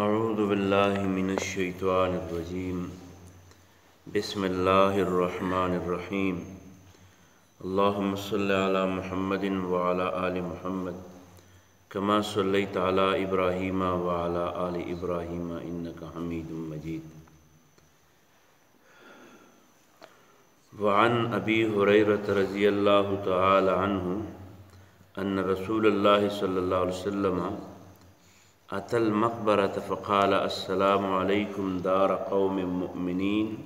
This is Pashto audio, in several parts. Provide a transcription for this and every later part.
أعوذ بالله من الشيطان الرجيم بسم الله الرحمن الرحيم اللهم صل على محمد وعلى آل محمد كما صليت على إبراهيم وعلى آل إبراهيم إنك حميد مجيد وعن أبي هريرة رضي الله تعالى عنه أن رسول الله صلى الله عليه وسلم أتى المقبرة فقال السلام عليكم دار قوم مؤمنين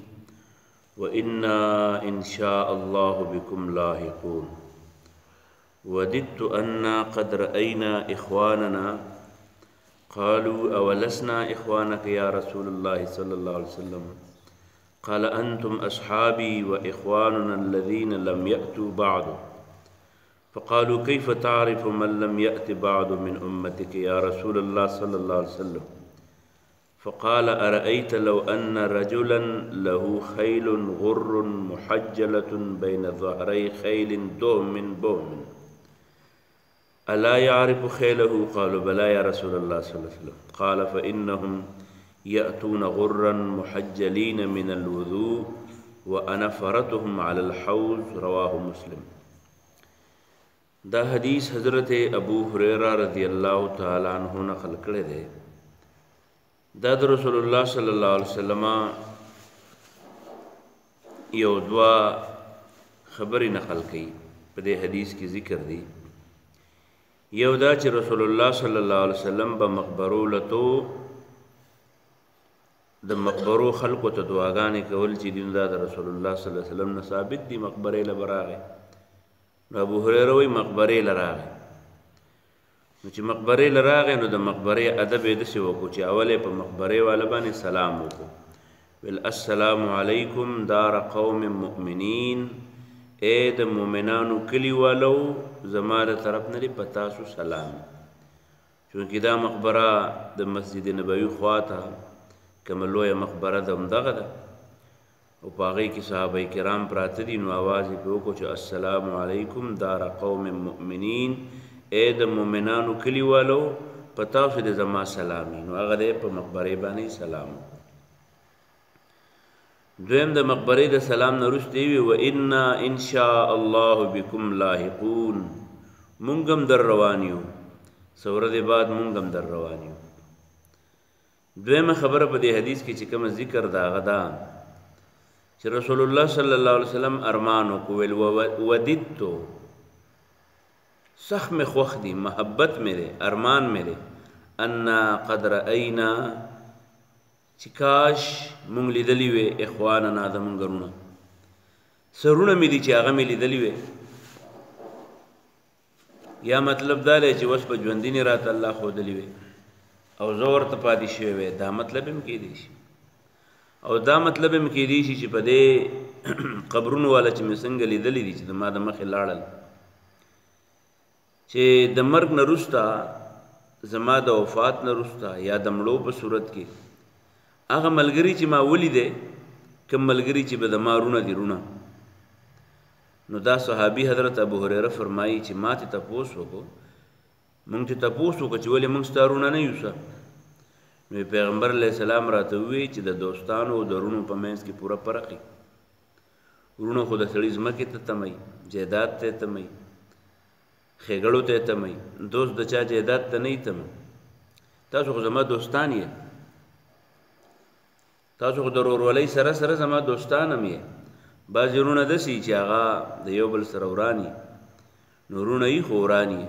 وإنا إن شاء الله بكم لاحقون وددت أنا قد رأينا إخواننا قالوا أولسنا إخوانك يا رسول الله صلى الله عليه وسلم قال أنتم أصحابي وإخواننا الذين لم يأتوا بعد فقالوا كيف تعرف من لم يأت بعد من أمتك يا رسول الله صلى الله عليه وسلم فقال أرأيت لو أن رجلا له خيل غر محجلة بين ظهري خيل دهم بهم ألا يعرف خيله قالوا بلى يا رسول الله صلى الله عليه وسلم قال فإنهم يأتون غرا محجلين من الوضوء وأنا فرتهم على الحوض رواه مسلم دا حدیث حضرت ابو هریرہ رضی اللہ تعالی عنہ نقل کړی دی دا رسول الله صلی الله علیه وسلم یو دوا خبري نقل کړي په دې حدیث کې ذکر دی یو دا چې رسول الله صلی الله علیه وسلم په مقبرو لتو د مقبرو خلقو ته دعاګانې کول چې دین دا رسول الله صلی الله علیه وسلم نه ثابت دي مقبره لبراغه ابو هريره وی مقبره لراغه نو چې مقبره لراغه نو د مقبره ادب د سی وکړو چې اوله په مقبره والا باندې سلام وکړو ول السلام علیکم دار قوم مؤمنین اے د مؤمنانو کلی والو زماره طرف نه پتا سو سلام چونکه دا مقبره د مسجد نبوي خواته کملوه مقبره دغه ده او پاغی کی صحابه کرام پراته دي نو आवाज په وکړو چې السلام علیکم دار قوم مؤمنین اے د مؤمنانو کلیوالو پتا شو د زما سلامي نو هغه په مقبره باندې سلام دویم د مقبره د سلام نه وروسته وی و انا ان شاء الله بكم لاحقون مونږم در روانیو سوره د بعد مونږم در روانیو دویمه خبره په دې حدیث کې چې کوم ذکر دا غدا چې رسول الله صلی الله علیه وسلم ارمانو کوول وددتو سخم خوخ دی محبت میرے ارمان میرے ان قد رأینا چې کاش مونږ لیدلی وې اخواننا د مونږ غرونه سرونه مې دي چې هغه مې لیدلی وې یا مطلب دا دی چې اوس په ژوندینې راته الله ښودلی وې او زور ته پاتې شوی وې دا مطلب هم کېدی شي او دا مطلب هم کېدی شي چې په دې قبرونو والا چې مې څنګه لیدلی دي چې ما د مخې لاړل چې د مرګ نه وروسته زما د وفات نه وروسته یا د مړو په صورت کې هغه ملګري چې ما ولیدې کوم ملګري چې به د ما رونه دي رونه نو دا صحابي حضرت ابو هريره فرمایي چې ما ته تپوس وکړو مونږ ته تپوس وکړو چې ولې مونږ ستا رونه نه یو څه نو پیغمبر علیہ السلام راته وی چې د دوستانو او درونو په منځ کې پوره فرق دی ورونو خو د سړي ځمکې ته تمي جیدات ته تمي خېګړو ته تمي دوست د چا جیدات ته نه تمي تاسو خو زما دوستان یې تاسو خو د ورولۍ سره سره زما دوستان هم یې بعضې ورونه داسې چې هغه د یو بل سره وراني نو ورونه یې خو وراني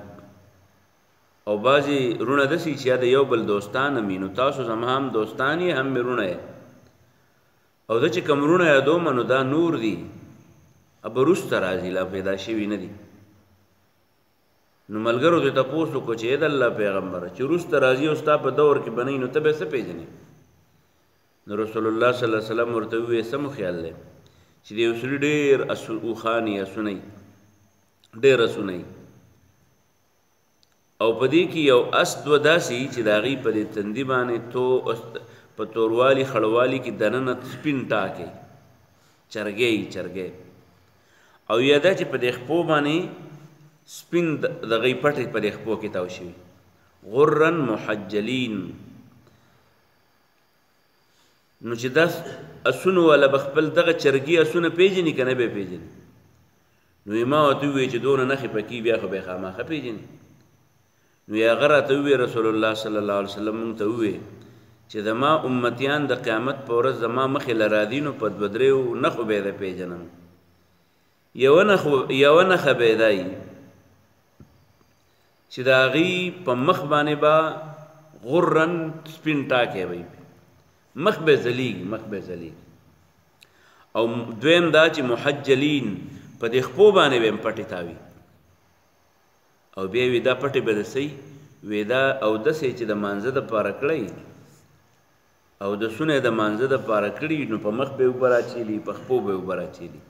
او بعضی رونه دسی چې د یو بل دوستان امینو تاسو زما هم دوستان یې هم مې رونه او د چې کوم رونه یادو منو دا نور دي اب وروسته راځي لا پیدا شوي نه دي نو ملګرو ته تپوس وکړو چې د الله پیغمبره چې وروسته راځي او ستا په دور کې بنئ نو ته به څه پېژنې نو رسول الله صلی الله علیه وسلم ورته وویل څه مو خیال دی چې د یو سړي ډېر اوښاني اسونه ډېر اسونه او پدې کې یو اس دو داسي چې داغي په دې تندي باندې تو په توروالي خړوالي کې دننه سپین ټاکي چرګي او یاده چې په دې خپو باندې سپین دغه پټي په دې خپو کې تاو شي غرن محجلین نو چې دا اسونه والا بخپل دغه چرګي اسونه پیژني که نه به پیژني؟ نو ما ورته وویل چې دونه نښې پکې بیا خو به یې خامخا پیژني. نو هغه راته وویل رسول الله صلی الله علیه وسلم مونږ ته وویل چې زما امتیان د قیامت په ورځ زما مخې له راځي نو په دوه درېو نښو به یې د پیژنم. یوه نښه به یې دا وي چې د هغې په مخ باندې به غرن سپین ټاکی به وي، مخ به ځلیږي، مخ به ځلیږي. او دویم دا چې محجلین په دې خپو باندې به یې پټې تاوي. او بیا وي دا پټې به د څه وي دا اودس یې چې د مانځه دپاره کړی اودسونه یې د مانځه دپاره کړي نو په مخ به یې اوبه راچیلي، په خپو به یې اوبه راچیلي،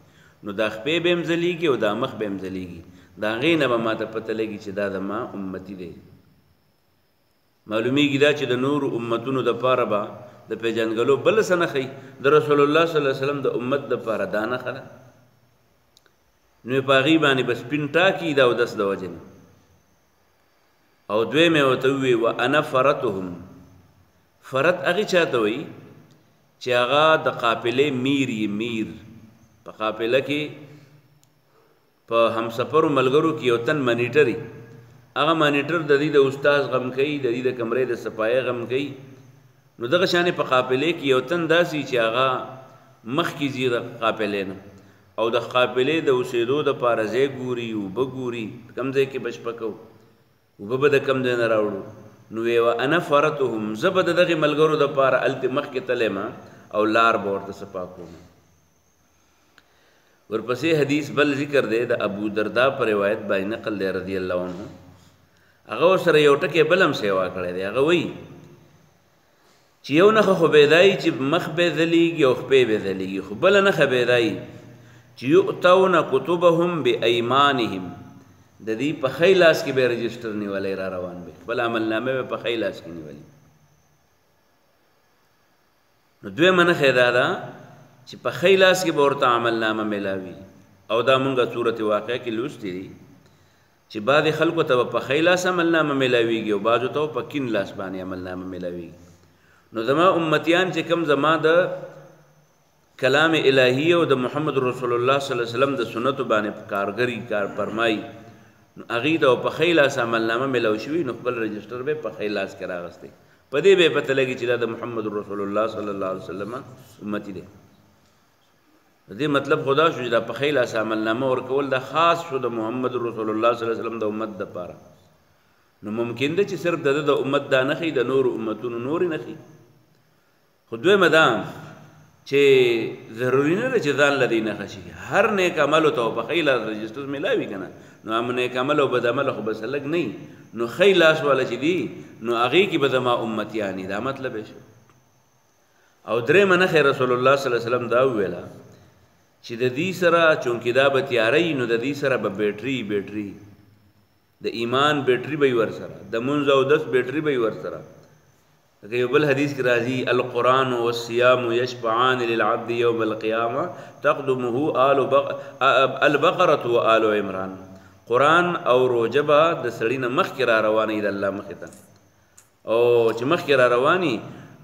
نو دا خپې به هم ځلیږي او دا مخ به هم ځلیږي. د هغې نه به ما ته پته لګي چې دا زما امتي دی. معلومیږي دا چې د نورو امتونو دپاره به د پیژنګلو بله څه نه ښیي، د رسول الله صلی الله علیه وسلم د امت دپاره دا نښه ده. نو یې په هغې باندې به سپین ټاکي د اودس د وجې نه. او دویم یې ورته وویل وانا فرتهم. فرت هغې چا ته وایي چې هغه د قافلې میر یې میر. په قافله کې په همسفرو ملګرو کې یو تن منیټر وي، هغه منیټر د دې د استاذ غم کوي، د دې د کمرې د صفایۍ غم کوي. نو دغه شانې په قافلې کې یو تن داسې چې هغه مخکې ځي د قافلې نه او د قافلې د اوسېدو دپاره ځای ګوري، اوبه ګوري، کم ځای کې به شپه کوو، اوبه به د کم ځای نه راوړو. نو وی وانا فرتهم، زه به د دغې ملګرو دپاره هلتې مخکې تللی ما او لار به ورته صفا کوم. ورپسې حدیث بل ذکر دی د ابو دردا په روایت باندې نقل دی رضی الله عنه. هغه ورسره یو ټکی بل هم سیوا کړی دی. هغه وایي چې یو نښه خو به یې دا وي چې مخ به یې ځلیږي او خپې به یې ځلیږي، خو بله نښه به یې دا وي چې یؤتون کتبهم بایمانهم، د دې په ښی لاس کې به یې رجسټر نیولی را روان به، خپل عملنامه به په ښی لاس کې نیولي. نو دویمه نښه یې دا ده چې په ښی لاس کې به ورته عملنامه میلاوي. او دا مونږ صورت واقعه کې لوستي دي چې بعضې خلکو ته به په ښی لاس عملنامه میلاویږي او بعضو ته په کیڼ لاس باندې عملنامه میلاویږي. نو زما امتیان چې کوم زما د کلام الهی او د محمد رسول الله صلی الله علیه وسلم د سنتو باندې کارګري کار فرمایي، نو هغې ته په ښی لاس عملنامه میلاو شوي، نو خپل رجسټر به په ښی لاس کې راغستی. په دې به یې پته لګي چې دا د محمد رسول الله صلی الله علیه وسلم امتي دی. دې مطلب خدا شو چې دا په ښی لاس عملنامه ورکول دا خاص شو د محمد رسول الله صلی الله علیه وسلم د امت دپاره. نو ممکن ده چې صرف د ده د امت دا نه ښیي، د نورو امتونو نورې نه ښیي. خو دویمه دا چې ضروري نه ده چې ځان له دې نښه شي، هر نیک عملو ته په ښی لاس رجسټر میلاوي که نه، نو هم نیک عمل او بد عمله خو بس لږ نه وي، نو ښی لاس والا چې دي نو هغې کې به زما امتیان دي، دا مطلب یې شو. او درېیمه نښه رسول الله صلی الله علیه وسلم دا وویله چې د دې سره چونکې دا به تیاره وي، نو د دې سره به بیټري د ایمان بیټري به وي ورسره، د منځ او اودس بیټري به وي ورسره. لکه یو بل حدیث کې راځي القرآن والصيام یشفعان للعبد یوم القیامه تقدمه البقره وآل عمران. قرآن او روژه به د سړي نه مخکې را روانوي د الله مخې ته، او چې مخکې را رواني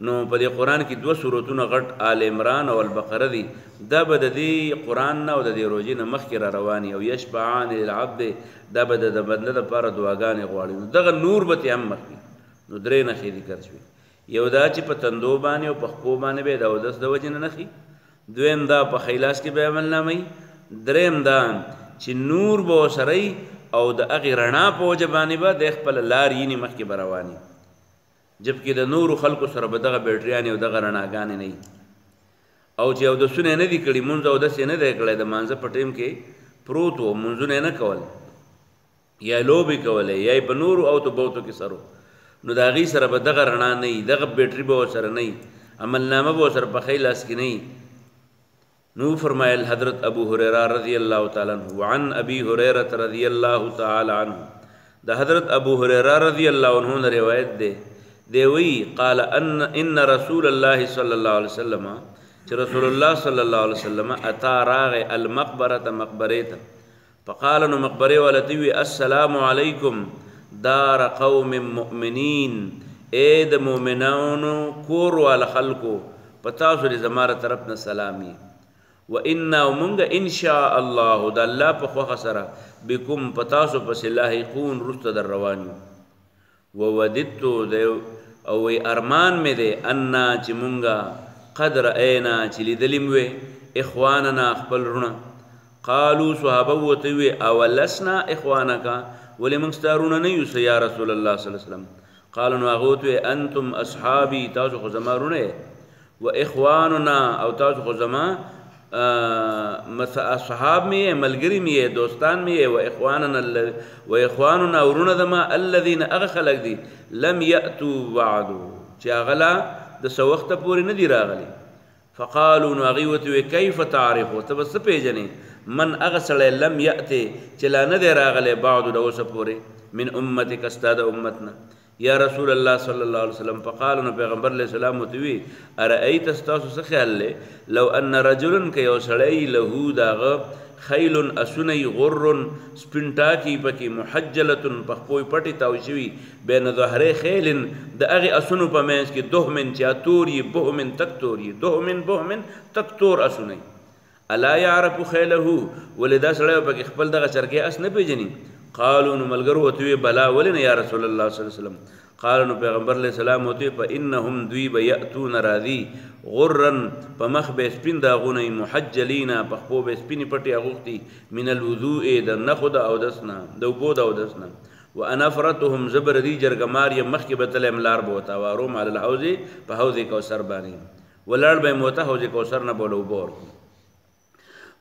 نو په دې قرآن کې دوه سورتونه غټ آل عمران او البقره دي، دا به د دې قرآن نه او د دې روژې نه مخکې را رواني. او یشفعان للعبد، دا به د بدله دپاره دعاګانې غواړي. نو دغه نور به ترې هم مخکې. نو درې نښې ذکر شوې، یو دا چې په تندو باندې او په خپو باندې به د اودس د وجې نه نښي، دویم دا په ښی لاس کې به عملنامه وي، دریم دا چې نور به ورسره وي او د هغې رڼا په وجه باندې به د خپله لار یینې مخکې به رواني، جبکې د نورو خلکو سره به دغه بیټریانې او دغه رڼاګانې نه وي. او چې اودسونه یې نه دي کړي، مونځ اودس یې نه دی کړی، د مانځه په ټیم کې پروت و، مونځونه یې نه کول، یا لوبې کولې، یا یې په نورو اوتو بوتو کې سر و، نو د هغې سره به دغه رڼا نه وي، دغه بیټري به ورسره نه وي، عملنامه به ورسره په ښی لاس کې نه وي. نو فرمایل حضرت ابو هریره رضی الله تعالی عنه وعن ابي هريره رضی الله تعالی عنه، د حضرت ابو هریره رضی الله عنه نه روایت دی، دی وی قال ان رسول الله صلی الله علیه وسلم، چې رسول الله صلی الله علیه وسلم اتا راغی المقبره مقبره ته، فقال نو مقبره ولته وی السلام علیکم دار قوم مؤمنین، اے د مؤمنانو کور والا خلکو، پتاسو دې زماره طرف نه سلامي و انا ومنګ ان شاء الله د الله په خوښه سره بكم پتاسو پس لاحقون رست در روانو ووددت او وی ارمان مې دې ان چې مونږه قدر اینا چې لیدلم وې اخواننا خپل رونه قالوا صحابه وته وی اولسنا اخوانک ولې موږ ستارونه نه یو یا رسول الله صلی الله علیه وسلم قالوا نغوت انتم اصحابي تاسو خو زما رونه و اخواننا او تاسو خو زما اصحاب می ملګری می دوستان می و اخواننا ورونه دما الذين اغخلق دي لم ياتوا بعد چې اغلا د سو وخت پورې نه دی راغلي فقالوا نغيوت كيف تعرف تبس پیجنې من اغسل لم ياتي چې لا نه دی راغلي بعد د اوس پورې من امتك استاد امتنا یا رسول الله صلی الله علیه وسلم فقالوا پیغمبر علیہ السلام متوی ارایت استاسو څه خیال له لو ان رجلا کيو سړی له داغه خیل اسنی غر سپنټا کی پکې محجله پخپوی پټی تاو شوی بین ظهره خیل د اغه اسنو په منځ کې دوه من چاتوری بهمن تکتوری دوه من تکتور اسنی الا يعرف خیله ولدا سړی پکې خپل دغه چرګه اس نه پیژني قالوا ملګرو وتوی بلا ولنه یا رسول الله صلی الله علیه وسلم قالوا پیغمبر علیہ السلام وتوی فانهم دوی بیاتون راذی غرا فمخ به سپین داغونه محجلینا پخپو به سپینی پټی اغوختی من الوضوء د نخد او دسنا دو بود او دسنا وانا فرتهم زبر دی جرګمار یم مخ کې بدل املار بوتا واروم علی الحوض په حوض کوثر باندې ولړ به موته حوض کوثر نه بولو بور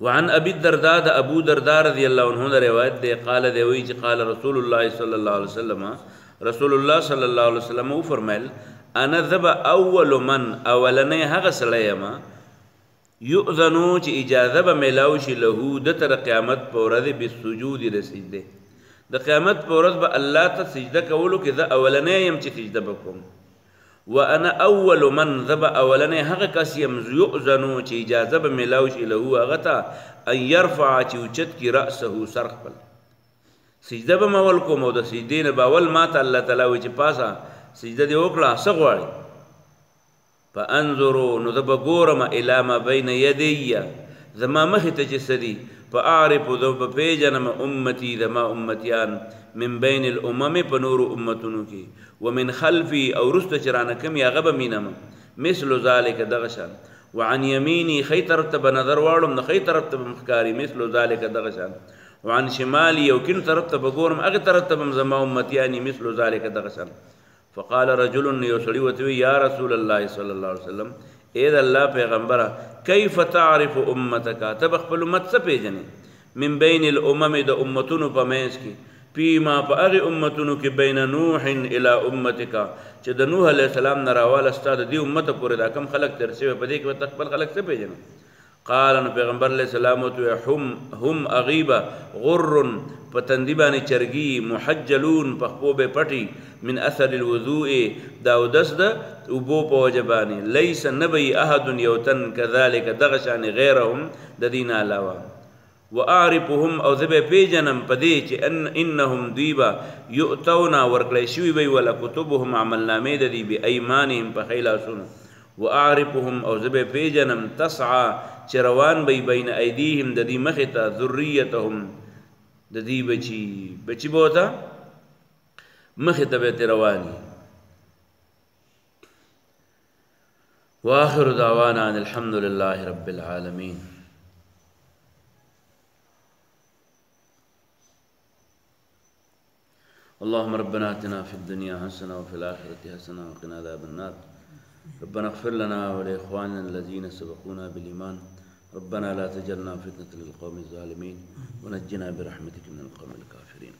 وعن ابي الدرداء ابو درداء رضی الله عنه روایت دی قال دی وی چې قال رسول الله صلی الله علیه وسلم رسول الله صلی الله علیه وسلم فرمایل انا ذب اول من اولنه هغه سړی ما یؤذنو چې اجازه به ملاو شي له د تر قیامت په ورځ به سجود رسیدې د قیامت په ورځ به الله ته سجده کولو کې دا اولنه يم چې سجده وکوم وانا اول من ذب اولنه هغه کس يم یؤذنو چې اجازه به ملاو شي له هغه ته ان يرفع چې اوچت کی راسه سر خپل سجده به مول کوم او د سجدې نه باول ماته الله تعالی و چې پاسا سجده دی وکړه سغواړي فانظروا نو ذب ګورم الی ما بین یدی زما مخ ته چې سدي فاعرف ذب پیجنم امتی ذما امتیان من بین الامم پنور امتونو کی ومن خلفی او رست چرانه کم یا غب مینم مثل ذلك دغشان وعن يميني خي طرف نظر واړم نه خي طرف ته مخکاری مثل ذلك دغشان وعن شمالي او کن طرف ته بګورم هغه طرف ته زما امتیانی مثل ذلك دغشان فقال رجل يسړی وتوی یا رسول الله صلی الله علیه وسلم اے د الله پیغمبره کیف تعرف امتک تبخل امت څه پیژنې من بین الامم د امتونو په منځ کې پیما په هغه امتونو کې بین نوح الی امتک چې د نوح علیه السلام نه راواله استاد دی امت پورې دا کم خلق تر شوی په دې کې خپل خلق څه پیژنې قال پیغمبر علیہ السلام هم اغیبا غر پتندی باندې چرګي محجلون پخپو به پټي من اثر الوضوء داودس د وبو په وجبانی ليس نبي احد يوتن كذلك دغشان غيرهم د دین علاوه واعرفهم او ذبه پیجنم پدې چې انهم دیبا یؤتونا ورکړی شوی وی ولا کتبهم عملنامه د دی به ایمانهم په خیلاسونو واعرفهم او ذبه پیجنم تسعى چروان بی بین ایدیهم د دې مخه ته ذریتهم د دې بچی بوتا مخه ته به رواني واخر دعوانا ان الحمد لله رب العالمين اللهم ربنا اتنا في الدنيا حسنه وفي الاخره حسنه وقنا عذاب النار ربنا اغفر لنا ولاخواننا الذين سبقونا بالايمان ربنا لا تجعلنا فتنة للقوم الظالمين ونجنا برحمتك من القوم الكافرين